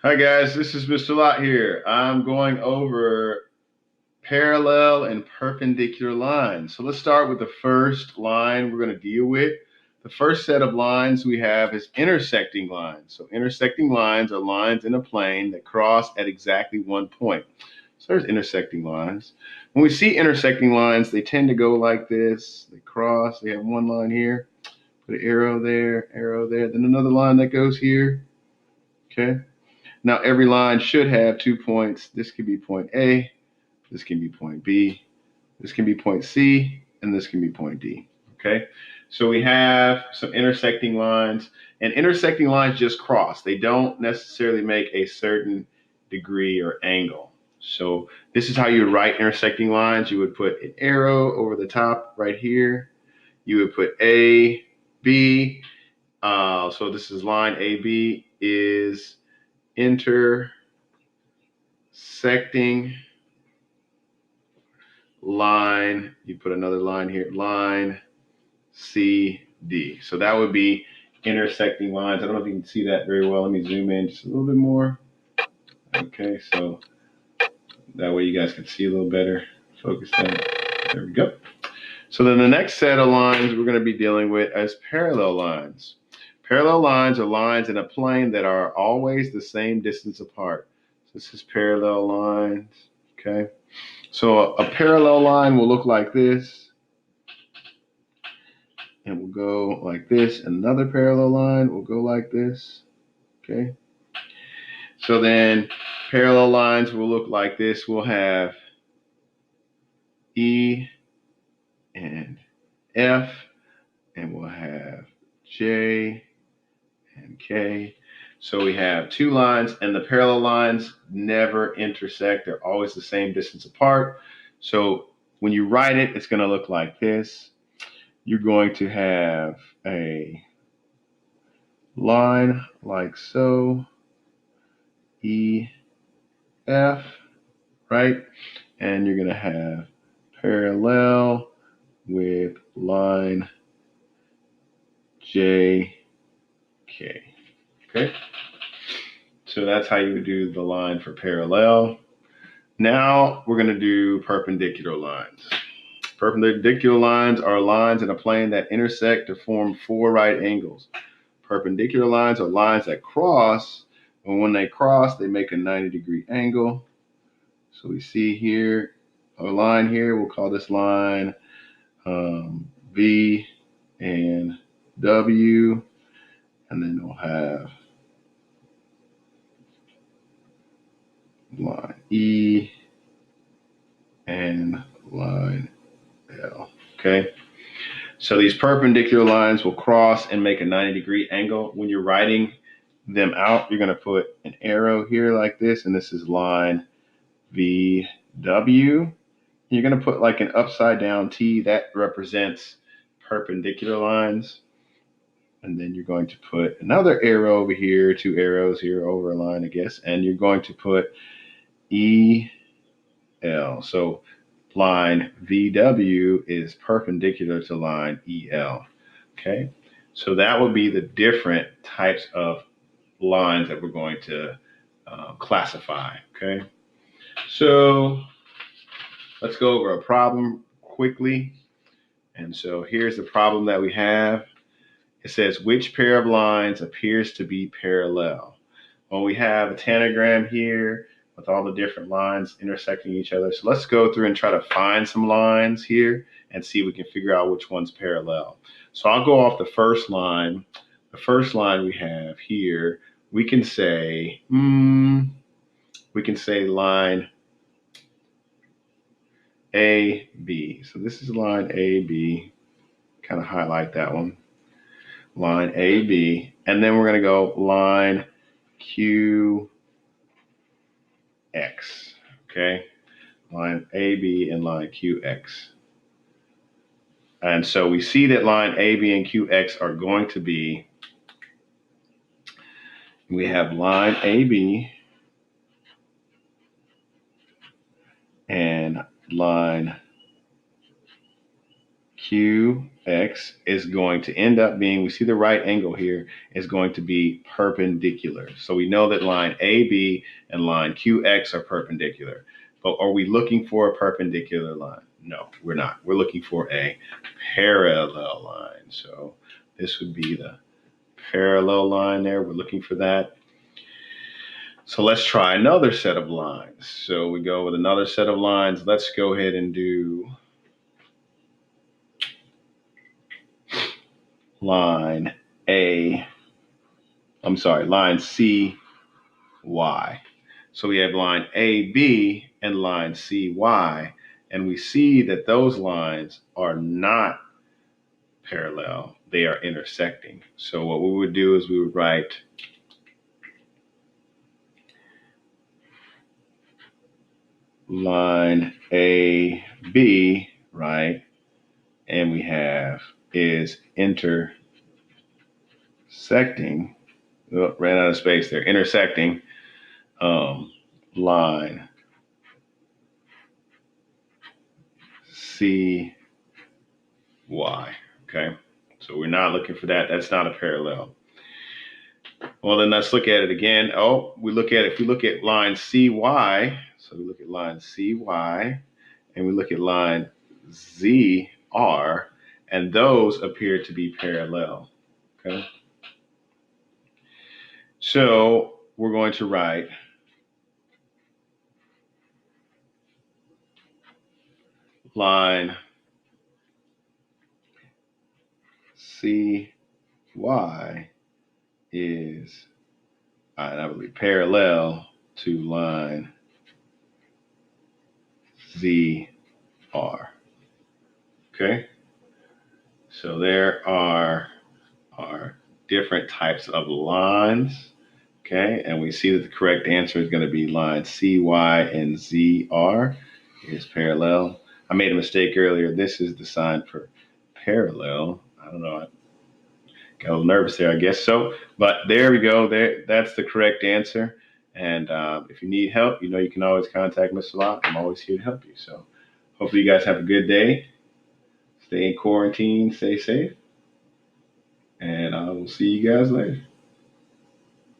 Hi guys, this is Mr. Lot here. I'm going over parallel and perpendicular lines. So let's start with the first line we're going to deal with. The first set of lines we have is intersecting lines. So intersecting lines are lines in a plane that cross at exactly one point. So there's intersecting lines. When we see intersecting lines, they tend to go like this. They cross, they have one line here, put an arrow there, then another line that goes here, okay? Now every line should have 2 points. This can be point A, this can be point B, this can be point C, and this can be point D. Okay, so we have some intersecting lines, and intersecting lines just cross. They don't necessarily make a certain degree or angle. So this is how you would write intersecting lines. You would put an arrow over the top right here. You would put A, B. So this is line AB is intersecting line, you put another line here, line CD. So that would be intersecting lines. I don't know if you can see that very well. Let me zoom in just a little bit more. Okay, so that way you guys can see a little better. Focus that. There we go. So then the next set of lines we're going to be dealing with is parallel lines. Parallel lines are lines in a plane that are always the same distance apart. So this is parallel lines, okay? So a parallel line will look like this, and will go like this. Another parallel line will go like this, okay? So then parallel lines will look like this. We'll have E and F, and we'll have J and K. So we have two lines, and the parallel lines never intersect. They're always the same distance apart. So when you write it, it's going to look like this. You're going to have a line like so, E, F, right? And you're going to have parallel with line J, K, okay? So that's how you would do the line for parallel. Now we're going to do perpendicular lines. Perpendicular lines are lines in a plane that intersect to form four right angles. Perpendicular lines are lines that cross, and when they cross, they make a 90-degree angle. So we see here a line here. We'll call this line V and W, and then we'll have line E and line L. Okay. So these perpendicular lines will cross and make a 90-degree angle. When you're writing them out, you're going to put an arrow here like this, and this is line VW. You're going to put like an upside down T that represents perpendicular lines. And then you're going to put another arrow over here, two arrows here over a line, I guess, and you're going to put EL. So line VW is perpendicular to line EL. Okay, so that would be the different types of lines that we're going to classify. Okay, so let's go over a problem quickly. And so here's the problem that we have. It says, which pair of lines appears to be parallel? Well, we have a tanagram here with all the different lines intersecting each other. So let's go through and try to find some lines here and see if we can figure out which one's parallel. So I'll go off the first line. The first line we have here, we can say line AB. So this is line AB. Kind of highlight that one. Line AB. And then we're going to go line QX. Okay. Line AB and line QX. And so we see that line AB and QX are going to be, we have line AB and line QX. QX is going to end up being, we see the right angle here, is going to be perpendicular. So we know that line AB and line QX are perpendicular. But are we looking for a perpendicular line? No, we're not. We're looking for a parallel line. So this would be the parallel line there. We're looking for that. So let's try another set of lines. So we go with another set of lines. Let's go ahead and do line CY. So we have line AB and line CY, and we see that those lines are not parallel, they are intersecting. So what we would do is we would write line AB, right? And we have is intersecting, oh, ran out of space there, intersecting line CY. Okay, so we're not looking for that. That's not a parallel. Well, then let's look at it again. Oh, if we look at line CY, so we look at line CY and we look at line ZR, and those appear to be parallel. Okay. So we're going to write line CY is, I believe, parallel to line ZR. Okay. So there are our different types of lines. Okay, and we see that the correct answer is going to be line CY and ZR is parallel. I made a mistake earlier. This is the sign for parallel. I don't know. I got a little nervous there, I guess. So, but there we go. That's the correct answer. And if you need help, you can always contact Mr. Locke. I'm always here to help you. So hopefully you guys have a good day. Stay in quarantine, stay safe, and I will see you guys later.